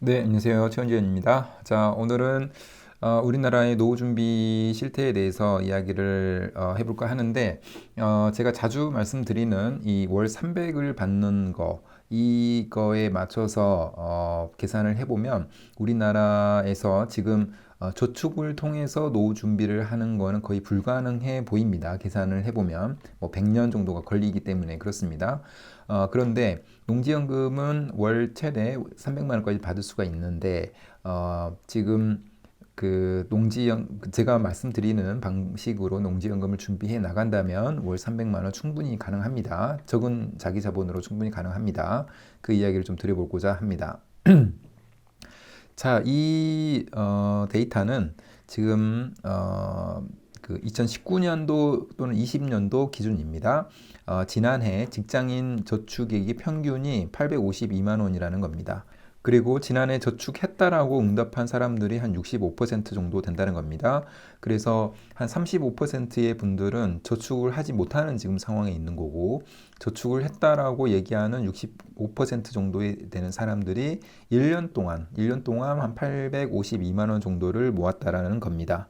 네, 안녕하세요. 최원지현입니다. 자, 오늘은 우리나라의 노후 준비 실태에 대해서 이야기를 해볼까 하는데, 제가 자주 말씀드리는 이 월 300을 받는 거, 이거에 맞춰서 계산을 해보면 우리나라에서 지금 저축을 통해서 노후 준비를 하는 거는 거의 불가능해 보입니다. 계산을 해보면 뭐 100년 정도가 걸리기 때문에 그렇습니다. 그런데 농지연금은 월 최대 300만 원까지 받을 수가 있는데 지금 제가 말씀드리는 방식으로 농지연금을 준비해 나간다면 월 300만 원 충분히 가능합니다. 적은 자기 자본으로 충분히 가능합니다. 그 이야기를 좀 드려보고자 합니다. 자, 이 데이터는 지금 그 2019년도 또는 20년도 기준입니다. 지난해 직장인 저축액이 평균이 852만 원이라는 겁니다. 그리고 지난해 저축했다라고 응답한 사람들이 한 65% 정도 된다는 겁니다. 그래서 한 35%의 분들은 저축을 하지 못하는 지금 상황에 있는 거고, 저축을 했다라고 얘기하는 65% 정도 되는 사람들이 1년 동안 한 852만 원 정도를 모았다라는 겁니다.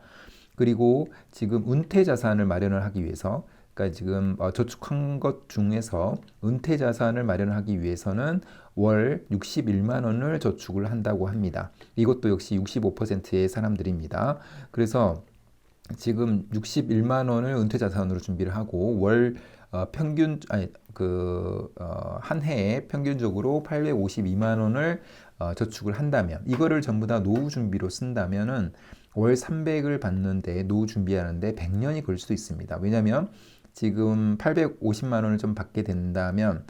그리고 지금 은퇴 자산을 마련을 하기 위해서, 그러니까 지금 저축한 것 중에서 은퇴 자산을 마련하기 위해서는 월 61만 원을 저축을 한다고 합니다. 이것도 역시 65%의 사람들입니다. 그래서 지금 61만 원을 은퇴 자산으로 준비를 하고 월 평균 아니 한 해에 평균적으로 852만 원을 저축을 한다면, 이거를 전부 다 노후 준비로 쓴다면은 월 300을 받는데, 노후 준비하는데 100년이 걸릴 수도 있습니다. 왜냐하면 지금 850만 원을 좀 받게 된다면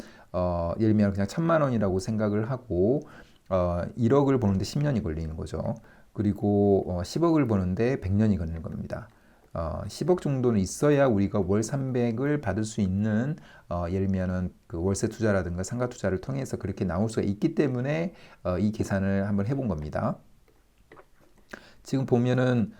예를 들면 그냥 1000만 원이라고 생각을 하고 1억을 버는데 10년이 걸리는 거죠. 그리고 10억을 버는데 100년이 걸리는 겁니다. 10억 정도는 있어야 우리가 월 300을 받을 수 있는, 예를 들면은 그 월세 투자라든가 상가 투자를 통해서 그렇게 나올 수가 있기 때문에 이 계산을 한번 해본 겁니다. 지금 보면은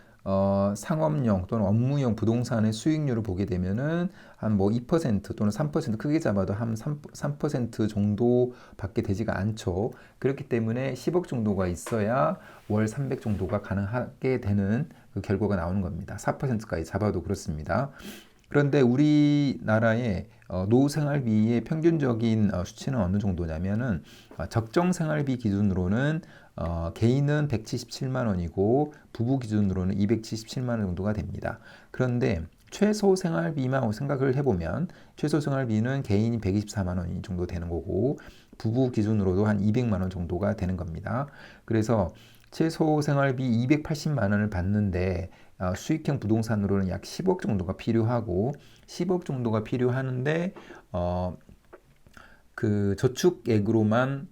상업용 또는 업무용 부동산의 수익률을 보게 되면은 한 뭐 2% 또는 3%, 크게 잡아도 한 3% 정도 밖에 되지가 않죠. 그렇기 때문에 10억 정도가 있어야 월 300 정도가 가능하게 되는 그 결과가 나오는 겁니다. 4%까지 잡아도 그렇습니다. 그런데 우리나라의 노후 생활비의 평균적인 수치는 어느 정도냐면은 적정 생활비 기준으로는 개인은 177만 원이고 부부 기준으로는 277만 원 정도가 됩니다. 그런데 최소 생활비만 생각을 해보면 최소 생활비는 개인이 124만 원 정도 되는 거고 부부 기준으로도 한 200만 원 정도가 되는 겁니다. 그래서 최소 생활비 280만 원을 받는데 수익형 부동산으로는 약 10억 정도가 필요하고, 10억 정도가 필요하는데 그 저축액으로만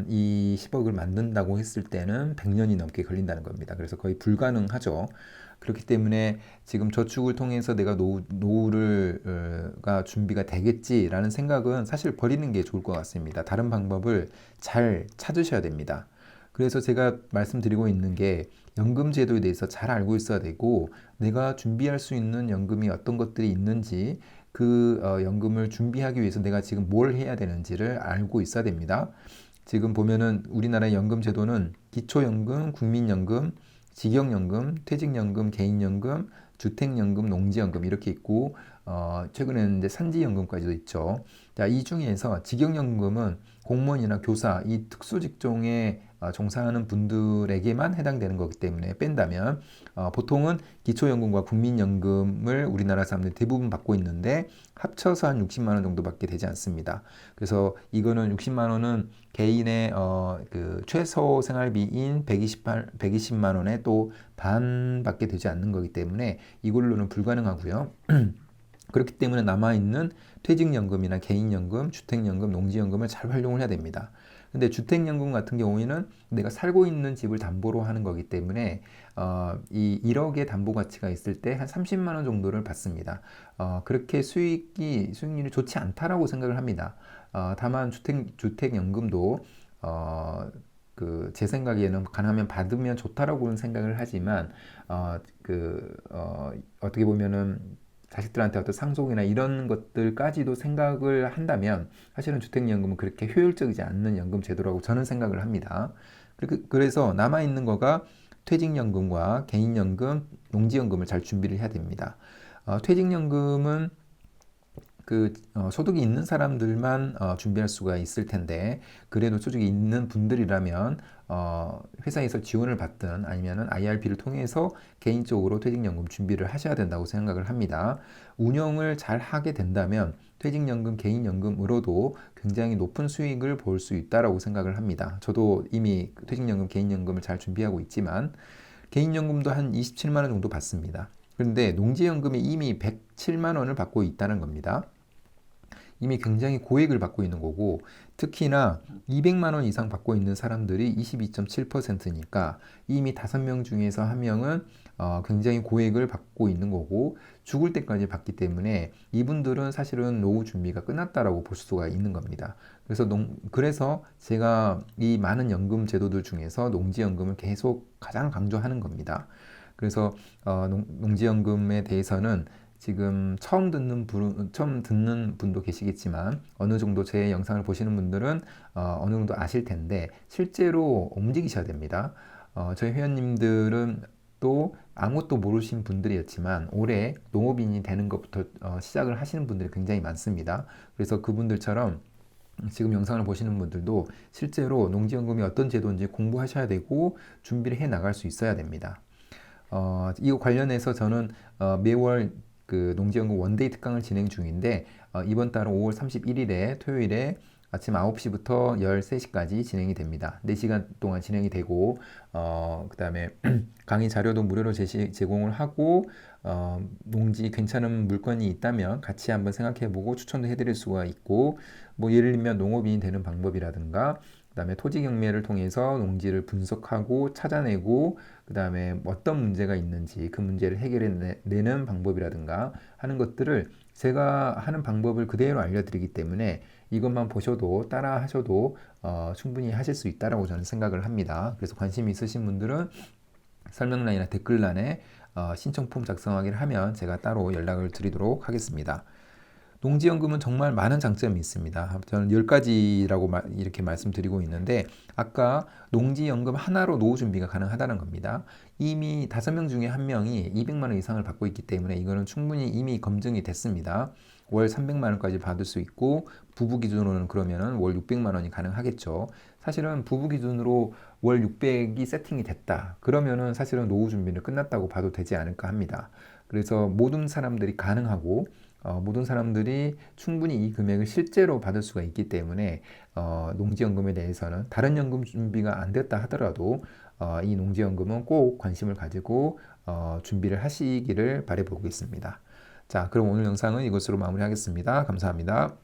이 10억을 만든다고 했을 때는 100년이 넘게 걸린다는 겁니다. 그래서 거의 불가능하죠. 그렇기 때문에 지금 저축을 통해서 내가 노후가 준비가 되겠지라는 생각은 사실 버리는 게 좋을 것 같습니다. 다른 방법을 잘 찾으셔야 됩니다. 그래서 제가 말씀드리고 있는 게 연금 제도에 대해서 잘 알고 있어야 되고, 내가 준비할 수 있는 연금이 어떤 것들이 있는지, 그 연금을 준비하기 위해서 내가 지금 뭘 해야 되는지를 알고 있어야 됩니다. 지금 보면은 우리나라의 연금 제도는 기초연금, 국민연금, 직영연금, 퇴직연금, 개인연금, 주택연금, 농지연금 이렇게 있고, 최근에는 이제 산지연금까지도 있죠. 자, 이 중에서 직영연금은 공무원이나 교사, 이 특수 직종에 종사하는 분들에게만 해당되는 거기 때문에 뺀다면 보통은 기초연금과 국민연금을 우리나라 사람들이 대부분 받고 있는데 합쳐서 한 60만 원 정도밖에 되지 않습니다. 그래서 이거는 60만 원은 개인의 그 최소 생활비인 120만 원에 또 반밖에 되지 않는 거기 때문에 이걸로는 불가능하고요. 그렇기 때문에 남아있는 퇴직연금이나 개인연금, 주택연금, 농지연금을 잘 활용을 해야 됩니다. 근데 주택연금 같은 경우에는 내가 살고 있는 집을 담보로 하는 거기 때문에 이 1억의 담보 가치가 있을 때 한 30만 원 정도를 받습니다. 그렇게 수익률이 좋지 않다라고 생각을 합니다. 다만 주택연금도 제 생각에는 가능하면 받으면 좋다라고는 생각을 하지만 어떻게 보면은 자식들한테 어떤 상속이나 이런 것들까지도 생각을 한다면 사실은 주택연금은 그렇게 효율적이지 않는 연금 제도라고 저는 생각을 합니다. 그래서 남아있는 거가 퇴직연금과 개인연금, 농지연금을 잘 준비를 해야 됩니다. 퇴직연금은 소득이 있는 사람들만 준비할 수가 있을 텐데, 그래도 소득이 있는 분들이라면 회사에서 지원을 받든 아니면은 IRP를 통해서 개인적으로 퇴직연금 준비를 하셔야 된다고 생각을 합니다. 운영을 잘 하게 된다면 퇴직연금, 개인연금으로도 굉장히 높은 수익을 볼 수 있다라고 생각을 합니다. 저도 이미 퇴직연금, 개인연금을 잘 준비하고 있지만 개인연금도 한 27만 원 정도 받습니다. 그런데 농지연금이 이미 107만 원을 받고 있다는 겁니다. 이미 굉장히 고액을 받고 있는 거고, 특히나 200만 원 이상 받고 있는 사람들이 22.7%니까 이미 5명 중에서 1명은 굉장히 고액을 받고 있는 거고, 죽을 때까지 받기 때문에 이분들은 사실은 노후 준비가 끝났다라고 볼 수가 있는 겁니다. 그래서 제가 이 많은 연금 제도들 중에서 농지연금을 계속 가장 강조하는 겁니다. 그래서 농지연금에 대해서는 지금 처음 듣는 분도 계시겠지만 어느 정도 제 영상을 보시는 분들은 어느 정도 아실 텐데, 실제로 움직이셔야 됩니다. 저희 회원님들은 또 아무것도 모르신 분들이었지만 올해 농업인이 되는 것부터 시작을 하시는 분들이 굉장히 많습니다. 그래서 그분들처럼 지금 영상을 보시는 분들도 실제로 농지연금이 어떤 제도인지 공부하셔야 되고 준비를 해 나갈 수 있어야 됩니다. 이거 관련해서 저는 매월 농지연금 원데이 특강을 진행 중인데, 이번 달은 5월 31일에 토요일에 아침 9시부터 13시까지 진행이 됩니다. 4시간 동안 진행이 되고, 그 다음에 강의 자료도 무료로 제공을 하고, 농지 괜찮은 물건이 있다면 같이 한번 생각해보고 추천도 해드릴 수가 있고, 뭐 예를 들면 농업인이 되는 방법이라든가, 그 다음에 토지 경매를 통해서 농지를 분석하고 찾아내고, 그 다음에 어떤 문제가 있는지 그 문제를 해결해내는 방법이라든가 하는 것들을 제가 하는 방법을 그대로 알려드리기 때문에 이것만 보셔도 따라 하셔도 충분히 하실 수 있다라고 저는 생각을 합니다. 그래서 관심 있으신 분들은 설명란이나 댓글란에 신청 폼 작성하기를 하면 제가 따로 연락을 드리도록 하겠습니다. 농지연금은 정말 많은 장점이 있습니다. 저는 10가지라고 이렇게 말씀드리고 있는데, 아까 농지연금 하나로 노후 준비가 가능하다는 겁니다. 이미 5명 중에 1명이 200만 원 이상을 받고 있기 때문에 이거는 충분히 이미 검증이 됐습니다. 월 300만 원까지 받을 수 있고, 부부 기준으로는 그러면은 월 600만 원이 가능하겠죠. 사실은 부부 기준으로 월 600이 세팅이 됐다, 그러면은 사실은 노후 준비는 끝났다고 봐도 되지 않을까 합니다. 그래서 모든 사람들이 가능하고, 모든 사람들이 충분히 이 금액을 실제로 받을 수가 있기 때문에 농지연금에 대해서는 다른 연금 준비가 안 됐다 하더라도 이 농지연금은 꼭 관심을 가지고 준비를 하시기를 바라보겠습니다. 자, 그럼 오늘 영상은 이것으로 마무리하겠습니다. 감사합니다.